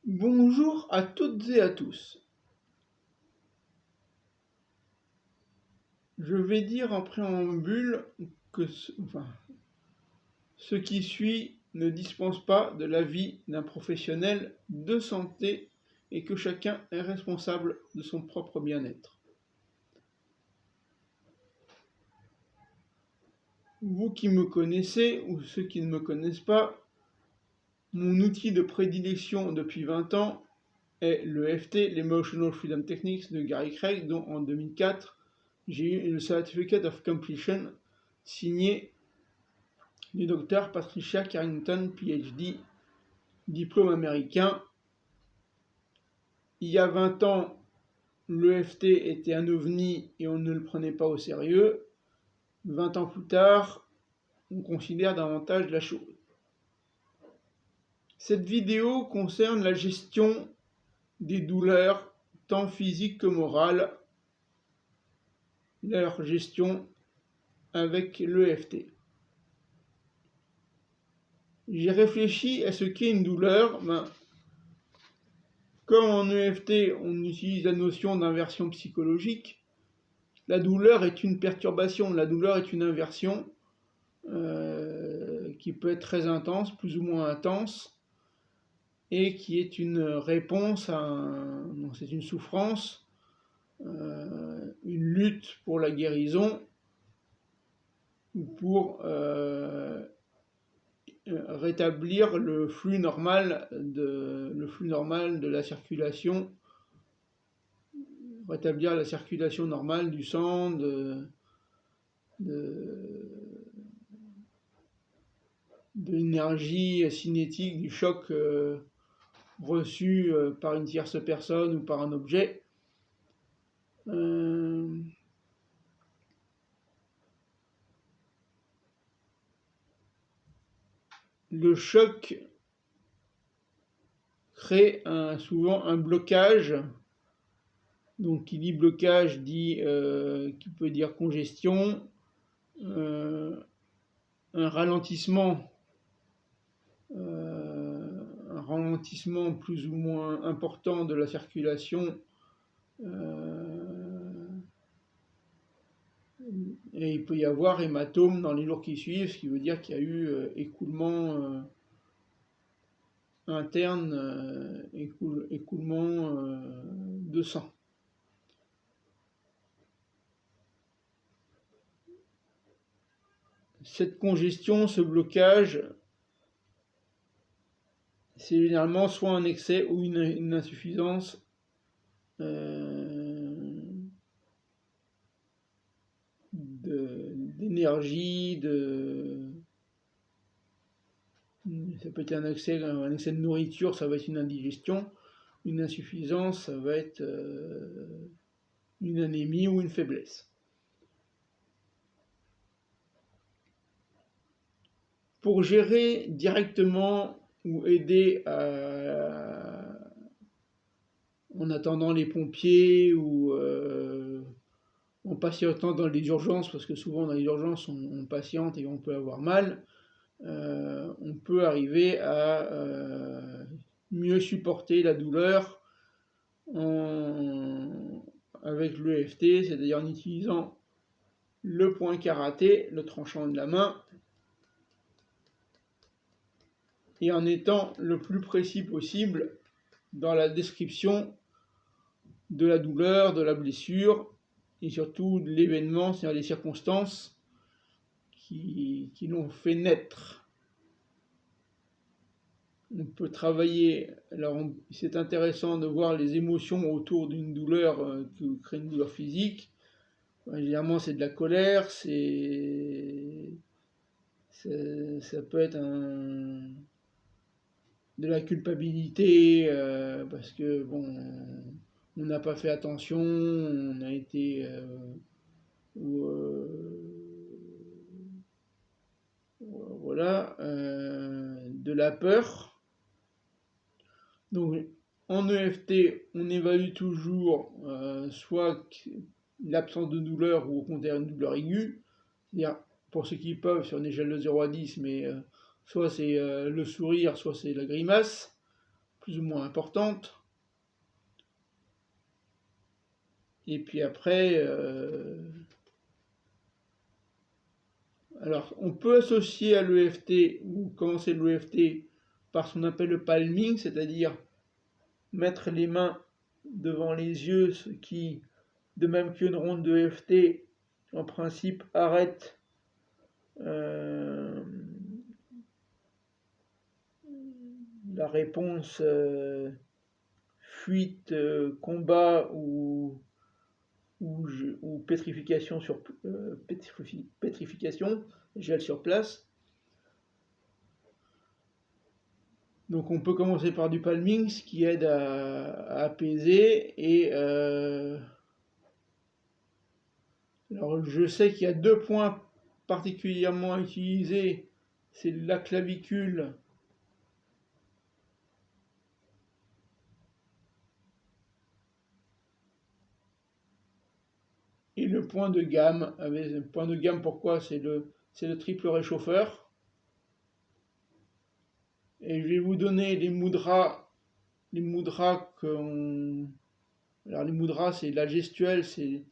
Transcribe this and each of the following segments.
Bonjour à toutes et à tous. Je vais dire en préambule que ce qui suit ne dispense pas de l'avis d'un professionnel de santé et que chacun est responsable de son propre bien-être. Vous qui me connaissez ou ceux qui ne me connaissent pas, mon outil de prédilection depuis 20 ans est l'EFT, l'Emotional Freedom Techniques de Gary Craig, dont en 2004 j'ai eu le Certificate of Completion signé du docteur Patricia Carrington, PhD, diplôme américain. Il y a 20 ans, l'EFT était un ovni et on ne le prenait pas au sérieux. 20 ans plus tard, on considère davantage la chose. Cette vidéo concerne la gestion des douleurs, tant physiques que morales, leur gestion avec l'EFT. J'ai réfléchi à ce qu'est une douleur. Comme en EFT, on utilise la notion d'inversion psychologique, la douleur est une perturbation, la douleur est une inversion qui peut être très intense, plus ou moins intense, et qui est une réponse c'est une souffrance, une lutte pour la guérison ou pour rétablir le flux normal de la circulation, rétablir la circulation normale du sang, de l'énergie cinétique, du choc reçu par une tierce personne ou par un objet. Le choc crée souvent un blocage. Donc, qui dit blocage dit qui peut dire congestion, un ralentissement plus ou moins important de la circulation, et il peut y avoir hématome dans les jours qui suivent, ce qui veut dire qu'il y a eu écoulement interne, écoulement de sang. Cette congestion, ce blocage, c'est généralement soit un excès ou une insuffisance d'énergie, ça peut être un excès de nourriture, ça va être une indigestion, une insuffisance, ça va être une anémie ou une faiblesse. Pour gérer directement ou aider en attendant les pompiers ou en patientant dans les urgences, parce que souvent dans les urgences on patiente et on peut avoir mal, on peut arriver à mieux supporter la douleur avec l'EFT, c'est-à-dire en utilisant le point karaté, le tranchant de la main, et en étant le plus précis possible dans la description de la douleur, de la blessure, et surtout de l'événement, c'est-à-dire les circonstances qui l'ont fait naître. On peut travailler, alors c'est intéressant de voir les émotions autour d'une douleur qui crée une douleur physique. Généralement c'est de la colère, ça peut être de la culpabilité, parce que bon, on n'a pas fait attention, on a été voilà, de la peur. Donc en EFT, on évalue toujours soit l'absence de douleur ou au contraire une douleur aiguë, c'est-à-dire pour ceux qui peuvent sur une échelle de 0 à 10, mais soit c'est le sourire, soit c'est la grimace. plus ou moins importantes. Et puis après, alors on peut associer à l'EFT ou commencer l'EFT par ce qu'on appelle le palming, c'est-à-dire mettre les mains devant les yeux, ce qui, de même qu'une ronde de EFT, en principe arrête la réponse fuite, combat ou pétrification sur pétrification, gel sur place. Donc on peut commencer par du palming, ce qui aide à apaiser. Et alors je sais qu'il y a 2 points particulièrement utilisés, c'est la clavicule et le point de gamme. Avec le point de gamme, pourquoi? C'est le triple réchauffeur. Et je vais vous donner les mudras. Les mudras qu'on... Alors les mudras, c'est la gestuelle, c'est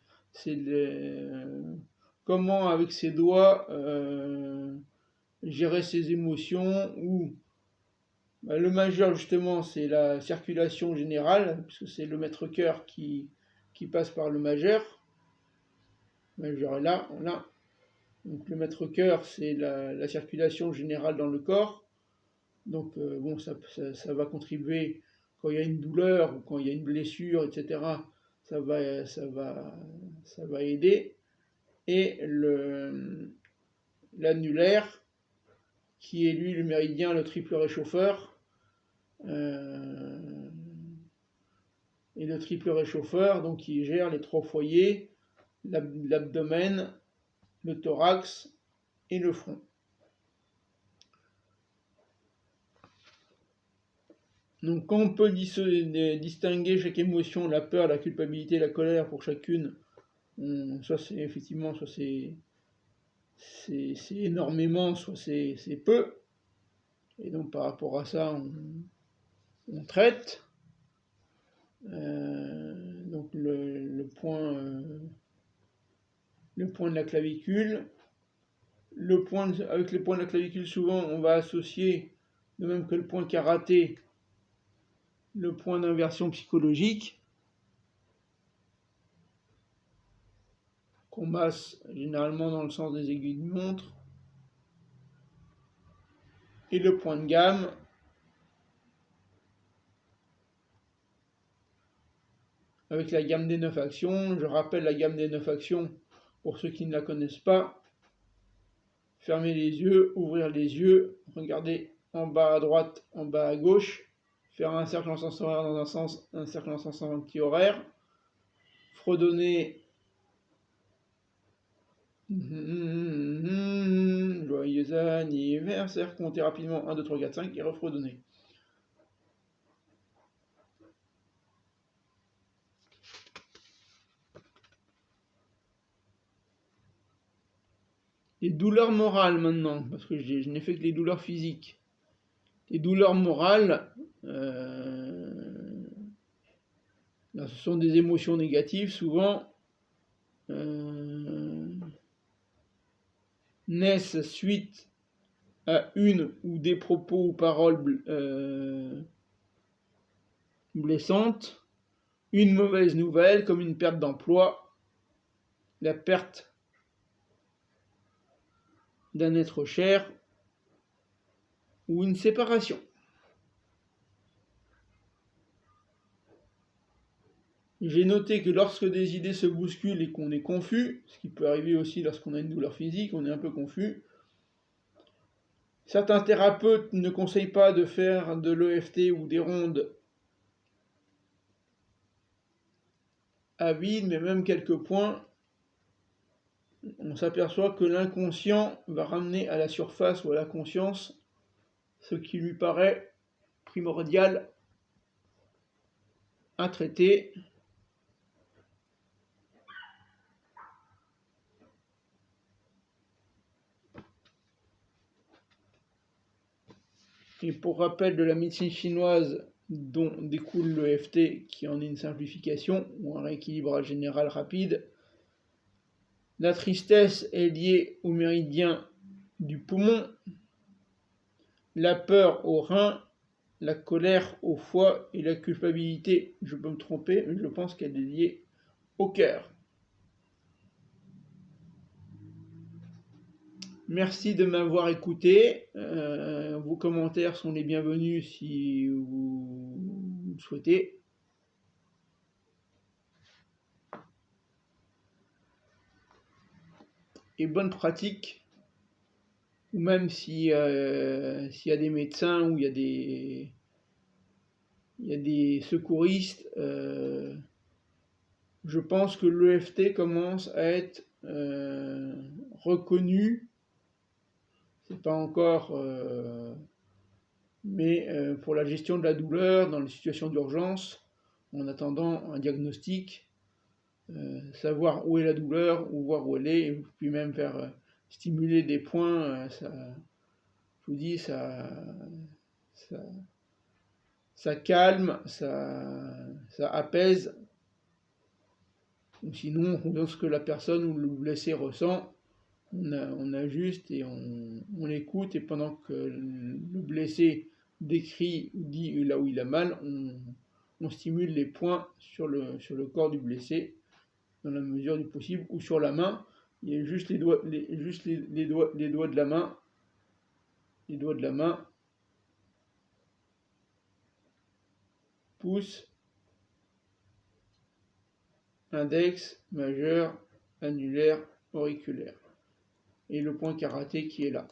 comment avec ses doigts gérer ses émotions. Ou le majeur, justement, c'est la circulation générale, puisque c'est le maître-cœur qui passe par le majeur. Le majeur est là, voilà. Donc le maître-cœur, c'est la circulation générale dans le corps. Donc bon, ça va contribuer quand il y a une douleur ou quand il y a une blessure, etc. Ça va aider. Et l'annulaire, qui est lui le méridien, le triple réchauffeur. Et le triple réchauffeur, donc qui gère les 3 foyers, l'abdomen, le thorax et le front. Donc quand on peut distinguer chaque émotion, la peur, la culpabilité, la colère pour chacune, soit c'est effectivement, soit c'est énormément, soit c'est peu. Et donc par rapport à ça, on traite. Donc le point de la clavicule. Avec le point de la clavicule, souvent on va associer, de même que le point karaté, le point d'inversion psychologique, qu'on masse généralement dans le sens des aiguilles de montre, et le point de gamme, avec la gamme des 9 actions. Je rappelle la gamme des 9 actions pour ceux qui ne la connaissent pas. Fermer les yeux, ouvrir les yeux, regarder en bas à droite, en bas à gauche, faire un cercle en sens horaire dans un sens, un cercle en sens anti-horaire, fredonner joyeux anniversaire, compter rapidement 1, 2, 3, 4, 5 et refredonner. Les douleurs morales maintenant, parce que je n'ai fait que les douleurs physiques. Les douleurs morales, là, ce sont des émotions négatives, souvent naissent suite à une ou des propos ou paroles blessantes, une mauvaise nouvelle comme une perte d'emploi, la perte d'un être cher ou une séparation. J'ai noté que lorsque des idées se bousculent et qu'on est confus, ce qui peut arriver aussi lorsqu'on a une douleur physique, on est un peu confus, certains thérapeutes ne conseillent pas de faire de l'EFT ou des rondes à vide, mais même quelques points, on s'aperçoit que l'inconscient va ramener à la surface ou à la conscience ce qui lui paraît primordial à traiter. Et pour rappel de la médecine chinoise, dont découle le l'EFT qui en est une simplification ou un rééquilibrage général rapide. La tristesse est liée au méridien du poumon, la peur au rein, la colère au foie et la culpabilité, je peux me tromper, mais je pense qu'elle est liée au cœur. Merci de m'avoir écouté. Vos commentaires sont les bienvenus si vous le souhaitez. Et bonne pratique. Ou même s'il y a des médecins ou il y a des secouristes, je pense que l'EFT commence à être reconnu. C'est pas encore, mais pour la gestion de la douleur dans les situations d'urgence, en attendant un diagnostic, savoir où est la douleur, ou voir où elle est, et puis même faire stimuler des points, ça, je vous dis, ça calme, ça apaise. Ou sinon, on voit ce que la personne ou le blessé ressent, on ajuste et on écoute, et pendant que le blessé décrit ou dit là où il a mal, on stimule les points sur le corps du blessé dans la mesure du possible, ou sur la main. Il y a juste les doigts de la main, pouce, index, majeur, annulaire, auriculaire, et le point karaté qui est là.